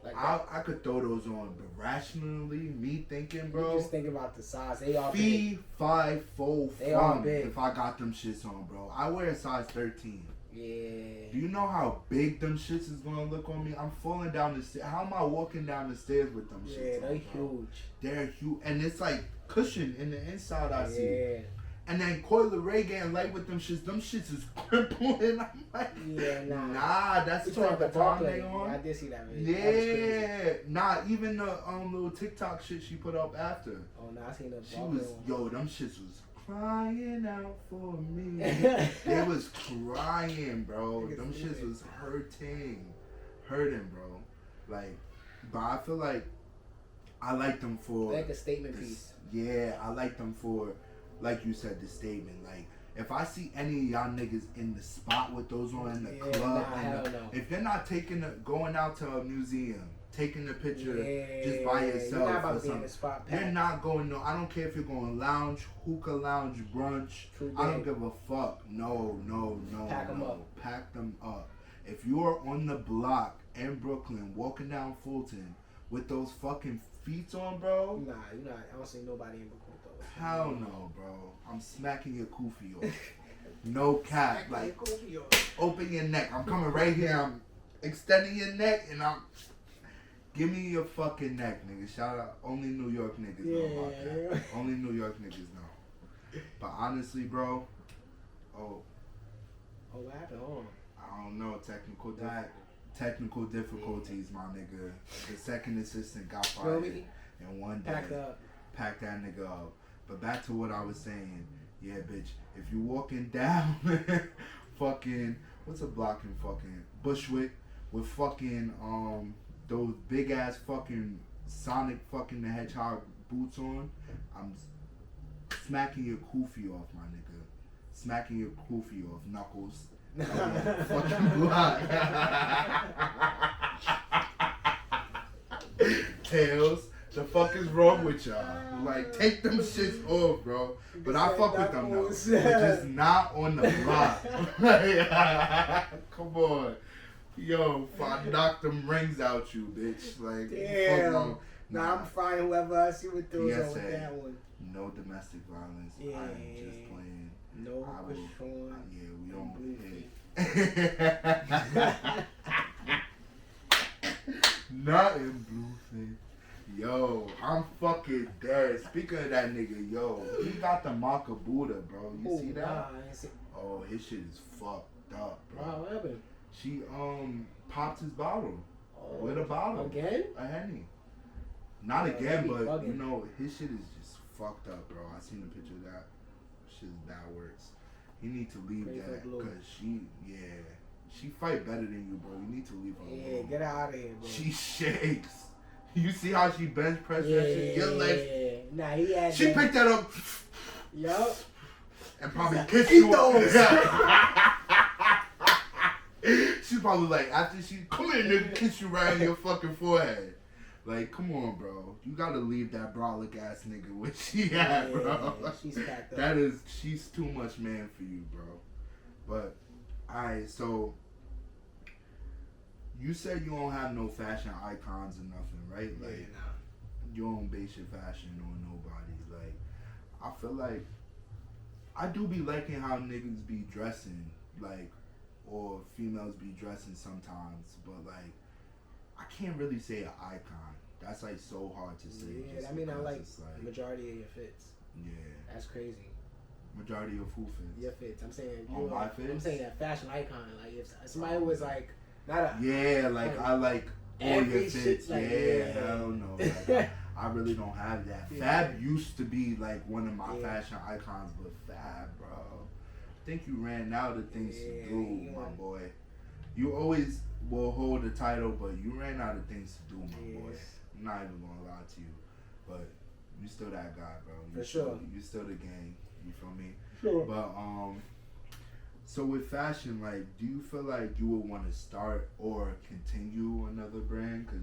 Like I could throw those on, but rationally, me thinking, bro. You just thinking about the size. They all big. 5, 4, they all big. If I got them shits on, bro. I wear a size 13. Yeah. Do you know how big them shits is gonna look on me? I'm falling down the stairs. How am I walking down the stairs with them shits? Yeah, they're huge. They're huge, and it's like cushion in the inside. I see. Yeah. And then Coil Ray getting light with them shits. Them shits is crippling. I'm like, yeah, nah, that's the type of time they on. I did see that video. Yeah, nah, even the little TikTok shit she put up after. Oh, nah, I seen the. She was them shits was crying out for me. They was crying, bro. Them shits was hurting, bro. Like, but I feel like I like them for like a statement piece. Yeah, I like them for, like you said, the statement. Like, if I see any of y'all niggas in the spot with those on in the club, if you're not going out to a museum, taking a picture just by yourself you're not about or to be in the something, spot, you're not going. I don't care if you're going lounge, hookah lounge, brunch. I don't give a fuck. No. Pack them up. Pack them up. If you are on the block in Brooklyn, walking down Fulton with those fucking feet on, bro. Nah, you're not. I don't see nobody in Brooklyn with those. Hell no, bro. I'm smacking your kufi off. No cap. Like, open your neck. I'm coming right here. I'm extending your neck, and I'm. Give me your fucking neck, nigga. Shout out. Only New York niggas know about that. Only New York niggas know. But honestly, bro. Oh, what happened? Hold on. I don't know. Technical difficulties, my nigga. The second assistant got fired in one day. Packed that nigga up. But back to what I was saying. Yeah, bitch. If you walking down fucking, what's a block in fucking Bushwick with fucking those big ass fucking Sonic fucking the Hedgehog boots on, I'm smacking your kufi off, my nigga. Smacking your kufi off, Knuckles. Fucking block. Tails. The fuck is wrong with y'all? Like, take them shits off, bro. But I fuck with them though. But just not on the block. Come on. Yo, if I knock them rings out you, bitch. Like, damn. Nah, I'm fine whoever I see with those PSA, on with that one. no domestic violence. Yeah. I am just playing. No Sean. Yeah, we don't hit. Nothing Blueface. Yo, I'm fucking dead. Speaking of that nigga, yo, he got the Maka Buddha, bro. You see that? Nah, I ain't see. Oh, his shit is fucked up, bro. Wow, what happened? She popped his bottle. Oh, With a bottle. Again? A Henny. Not again, but bugging. you know, his shit is just fucked up, bro. I seen a picture of that. Shit's bad works. He need to leave that because she fight better than you, bro. You need to leave her alone. Yeah, get out of here, bro. She shakes. You see how she bench press that shit? Your legs. Nah, he had. She picked that up. Yup. And probably kissed you. She's probably like, after she come here, nigga, kiss you right on your fucking forehead. Like, come on, bro. You gotta leave that brolic ass nigga where she at, bro. She's packed up. She's too much man for you, bro. But, alright, so you said you don't have no fashion icons or nothing, right? Like, you don't base your fashion on nobody. Like, I feel like I do be liking how niggas be dressing, like, or females be dressing sometimes, but like, I can't really say an icon. That's like so hard to say. Yeah, I mean, I like majority of your fits. Yeah. That's crazy. Majority of who fits? Your fits. I'm saying. On my fits? I'm saying that fashion icon. Like if somebody was like not a. Yeah, like I like all your fits. Like, yeah, hell no. Like, I really don't have that. Yeah. Fab used to be like one of my fashion icons, but Fab, bro. I think you ran out of things to do, my boy. You always will hold the title, but you ran out of things to do, my boy. I'm not even gonna lie to you, but you still that guy, bro. For sure. You still the gang. You feel me? Sure. But so with fashion, like, do you feel like you would want to start or continue another brand? Cause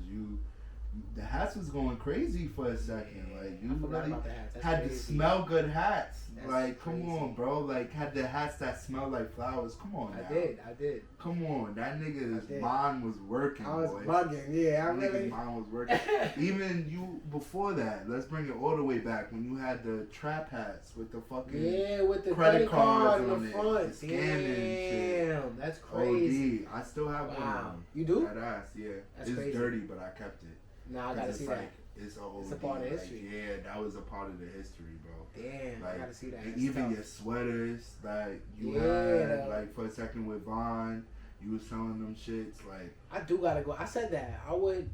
the hats was going crazy for a second. Like, you really had the smell good hats. That's like, come crazy. on, bro. Like, had the hats that smell like flowers. Come on, now. I did. Come on, that nigga's mind was working. I was boy. bugging. Yeah, I That really. nigga's mind was working. Even you before that. Let's bring it all the way back when you had the trap hats with the fucking with the credit cards on on the it, front. the scamming shit. Damn, that's crazy. OD. I still have one of them. You do? That ass, yeah. That's it's crazy. dirty, but I kept it. Nah, I gotta see that. It's It's a part of history. Yeah, that was a part of the history, bro. Damn, like, I gotta see that. And That's even tough. your sweaters that you had, like for a second with Vaughn, you was selling them shits. Like, I do gotta go. I said that I would.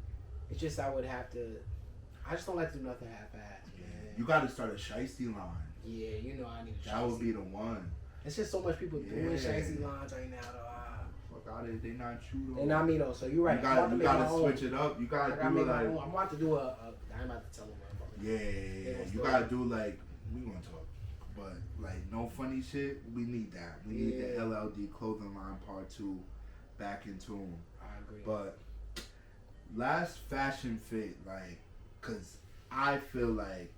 It's just I would have to. I just don't like to do nothing half-assed, man. you got to start a shiesty line. Yeah, you know I need a shiesty. That would be the one. It's just so much people doing shiesty lines right now, though. Fuck out of it. They not true though. They not me though. So you're right. You gotta switch it up. You gotta do like. I'm about to do a. I'm about to tell them. Yeah. You gotta do like, we gonna talk, but like no funny shit. We need that. We need the LLD clothing line part 2 back in tune. I agree. But last fashion fit, like, cause I feel like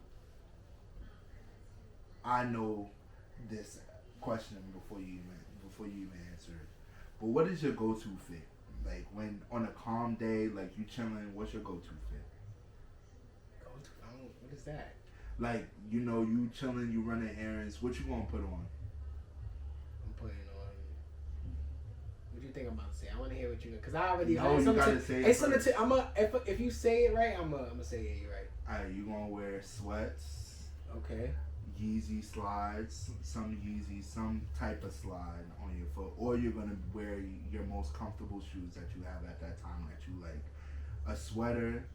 I know this question before you even answer it. But what is your go-to fit? Like when on a calm day, like you chilling, what's your go-to fit? What is that? Like, you know, you chilling, you running errands. What you gonna put on? I'm putting on. What do you think I'm about to say? I want to hear what you. Cause I already. No, you gotta say it first. If you say it right, I'm gonna say yeah, you're right. Alright, you gonna wear sweats? Okay. Yeezy slides, some Yeezy, some type of slide on your foot, or you're gonna wear your most comfortable shoes that you have at that time that you like. A sweater,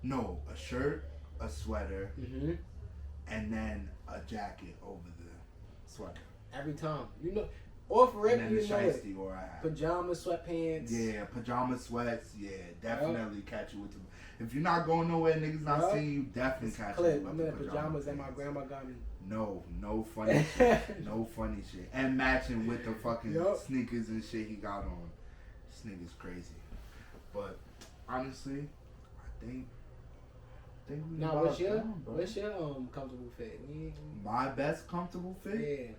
no, a shirt, a sweater, and then a jacket over the sweater. Every time, you know, or for it, you know it. Or a hat. Pajamas, sweatpants. Yeah, pajama sweats. Yeah, definitely catch you with the. If you're not going nowhere, niggas not seeing you, definitely catch you with I'm the in the pajamas that my grandma got me. No funny shit. No funny shit. And matching with the fucking sneakers and shit he got on. This nigga's crazy. But honestly, I think think we Now, about what's your done, bro. comfortable fit? My best comfortable fit? Yeah.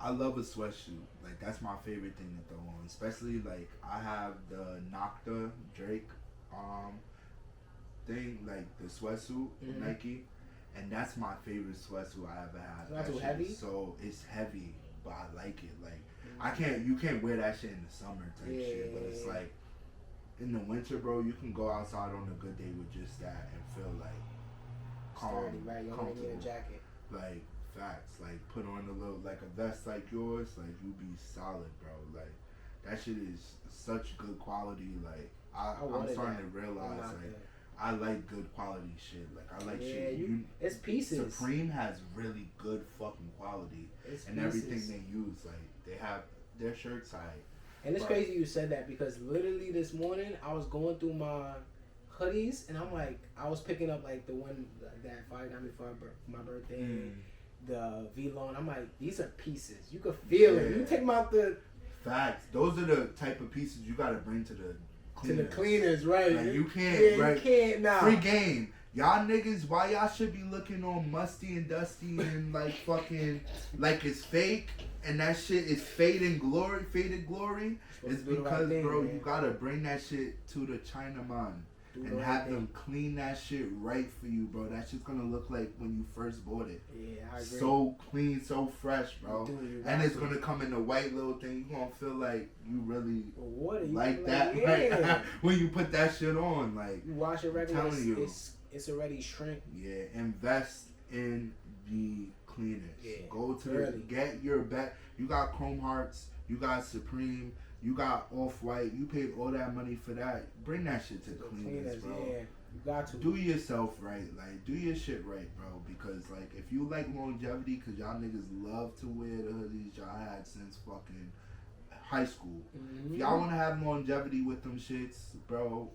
I love a sweatsuit. Like, that's my favorite thing to throw on. Especially, like, I have the Nocta Drake thing, like the sweatsuit, Nike. And that's my favorite sweatsuit I ever had. It's not that too shit heavy? is so, it's heavy, but I like it. Like, you can't wear that shit in the summer type shit. But it's like, in the winter, bro, you can go outside on a good day with just that and feel like calm, sturdy, right? You don't need a jacket. Like, facts. Like, put on a little, like a vest like yours, like, you be solid, bro. Like, that shit is such good quality. Like, I'm starting to realize, like, I like good quality shit. Like, I like shit. It's pieces. Supreme has really good fucking quality. And everything they use. Like, they have their shirts high. And it's crazy you said that because literally this morning I was going through my hoodies and I'm like, I was picking up like the one that Fire got me for my birthday, the V-Lone. I'm like, these are pieces. You could feel it. You take them out the... Facts. Those are the type of pieces you got to bring to the cleaners. To the cleaners, right. Like, you can't, right? You can't now. Free game. Y'all niggas, why y'all should be looking all musty and dusty and like fucking, like it's fake and that shit is faded glory. It's because, bro, you gotta bring that shit to the Chinaman and have them clean that shit right for you, bro. That shit's gonna look like when you first bought it. Yeah, I agree. So clean, so fresh, bro. And it's gonna come in a white little thing. You gonna feel like you really like that right? When you put that shit on. Like, you wash it regularly, it's already shrink. Yeah, invest in the cleaners. Yeah, go to get your back. You got Chrome Hearts, you got Supreme, you got Off-White. You paid all that money for that. Bring that shit to the cleaners, bro. Yeah, you got to. Do yourself right. Like, do your shit right, bro. Because, like, if you like longevity, because y'all niggas love to wear the hoodies y'all had since fucking high school. If y'all want to have longevity with them shits, bro,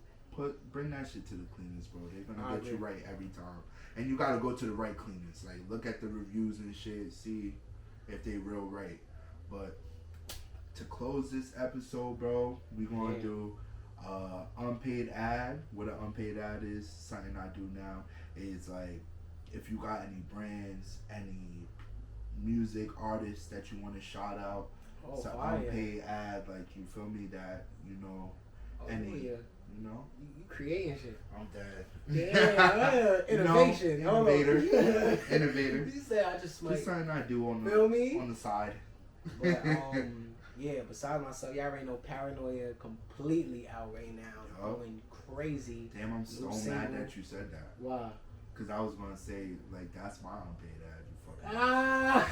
bring that shit to the cleaners, bro. They're gonna get you right every time. And you gotta go to the right cleaners. Like, look at the reviews and shit, see if they real right. But to close this episode, bro, we gonna do unpaid ad. What an unpaid ad is, something I do now, is like, if you got any brands, any music artists that you want to shout out, it's an unpaid ad, like, you feel me, that, you know, you know, you creating shit. I'm dead. Yeah, innovation. Innovator. You say I just like, something I do on the side. But yeah, besides myself, y'all already know Paranoia completely out right now, going crazy. Damn, I'm so mad that you said that. Why? Because I was gonna say, like, that's my unpaid ad. You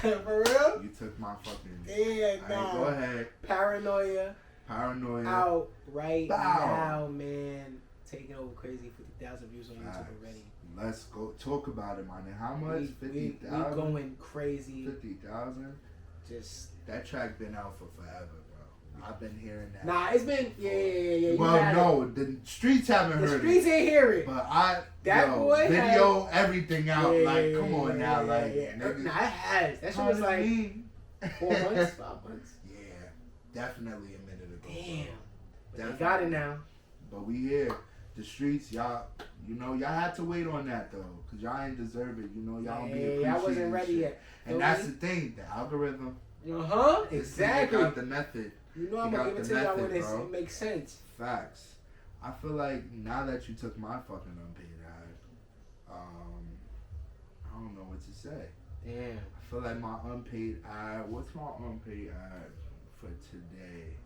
fucking. For real? You took my fucking. Yeah, nah. Right, go ahead. Paranoia out right now, man. Taking over crazy. 50,000 views on YouTube already. Let's go talk about it, man. How much? 50,000. We going crazy. 50,000. Just that track been out for forever, bro. I've been hearing that. Nah, it's been yeah. Well, no, the streets haven't heard it. The streets ain't hear it. But video, everything out. Like, come on now, like. Niggas, nah, it has. That shit was like 4 months, 5 months. Yeah, definitely a minute ago. Damn. They got it now. But we here. The streets, y'all, you know, y'all had to wait on that though, cause y'all ain't deserve it. You know, y'all don't be appreciating. I wasn't ready yet. And that's the thing, the algorithm. Exactly. Got the method. You know, I'm gonna give it to y'all when it makes sense. Facts. I feel like now that you took my fucking unpaid ad, I don't know what to say. Damn. I feel like my unpaid ad. What's my unpaid ad for today?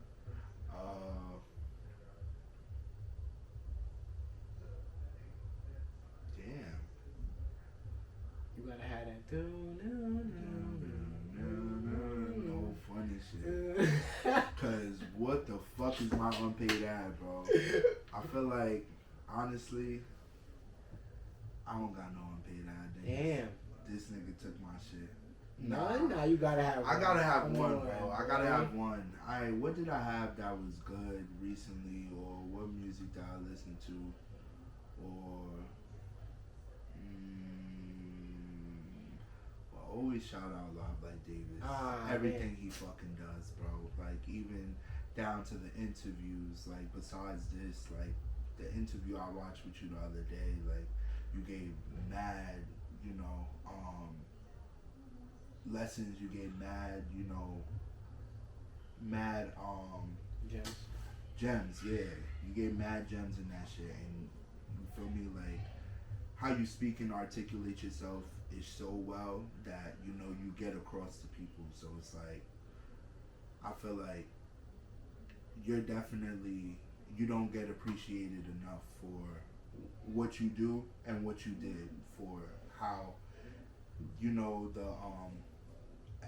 Damn. You gotta have that. No funny shit. Cause what the fuck is my unpaid ad, bro? I feel like, honestly, I don't got no unpaid ad. Damn. This nigga took my shit. None? Nah, you gotta have one. I gotta have one, bro. I gotta have one. What did I have that was good recently, or what music that I listened to, or always shout out LiveLikeDavis. Everything he fucking does, bro. Like, even down to the interviews. Like, besides this, like the interview I watched with you the other day, like You gave mad, you know, lessons. You gave mad, you know, mad gems. Yeah, you gave mad gems in that shit, and you feel me, like how you speak and articulate yourself is so well that you know you get across to people. So it's like I feel like you're definitely, you don't get appreciated enough for what you do and what you did, for how, you know, the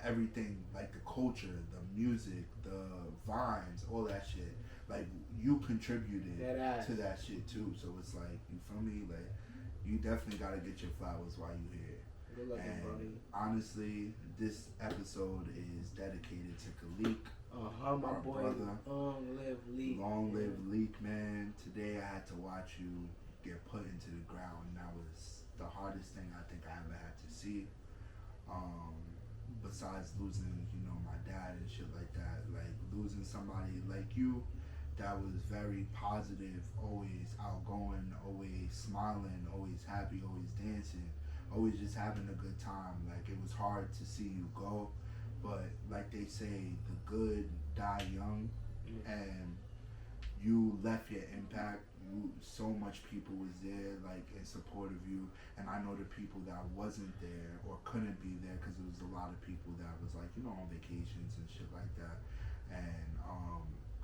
everything, like the culture, the music, the vines, all that shit. Like you contributed to that shit too. So it's like, you feel me? Like you definitely gotta get your flowers while you're here. Good looking, And buddy. honestly, this episode is dedicated to Khalik. My boy. Brother. Long live Leak. Long live Leak, man. Today I had to watch you get put into the ground, and that was the hardest thing I think I ever had to see. Besides losing, you know, my dad and shit like that, like losing somebody like you that was very positive, always outgoing, always smiling, always happy, always dancing, always just having a good time. Like it was hard to see you go, but like they say, the good die young, and you left your impact. So much people was there, like in support of you, and I know the people that wasn't there or couldn't be there because there was a lot of people that was like, you know, on vacations and shit like that, and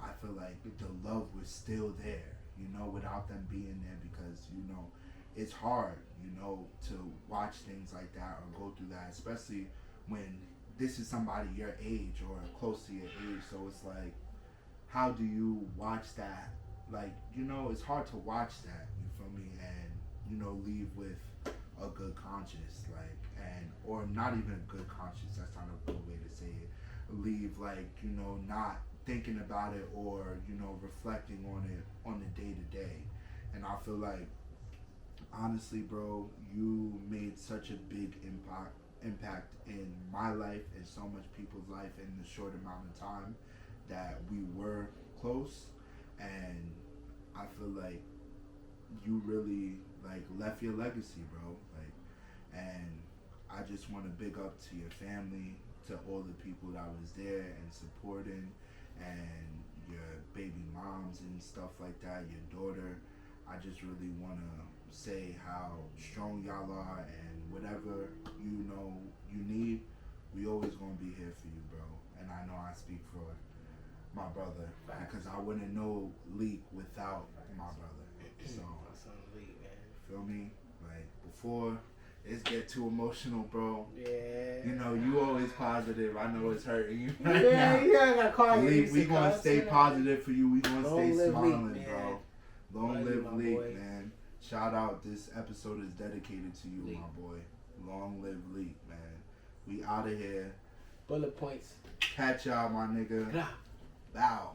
I feel like the love was still there, you know, without them being there, because you know it's hard, you know, to watch things like that or go through that, especially when this is somebody your age or close to your age. So it's like, how do you watch that? Like, you know, it's hard to watch that, you feel me, and, you know, leave with a good conscience, like, and, or not even a good conscience, that's not a good way to say it, leave, like, you know, not thinking about it or, you know, reflecting on it on the day-to-day, and I feel like, honestly, bro, you made such a big impact in my life and so much people's life in the short amount of time that we were close, and I feel like you really like left your legacy, bro. Like, and I just want to big up to your family, to all the people that was there and supporting, and your baby moms and stuff like that, your daughter. I just really want to say how strong y'all are, and whatever you know you need, we always gonna be here for you, bro. And I know I speak for my brother, because I wouldn't know Leak without my brother. So, feel me? Like, before it get too emotional, bro. Yeah. You know, you always positive. I know it's hurting you right now. Yeah, I got caught. Leak, we gonna stay positive for you. We gonna stay smiling, Leak, bro. Long live Leak, Leak, man. Shout out. This episode is dedicated to you, Leak, my boy. Long live Leak, man. We out of here. Bullet points. Catch y'all, my nigga. Bow.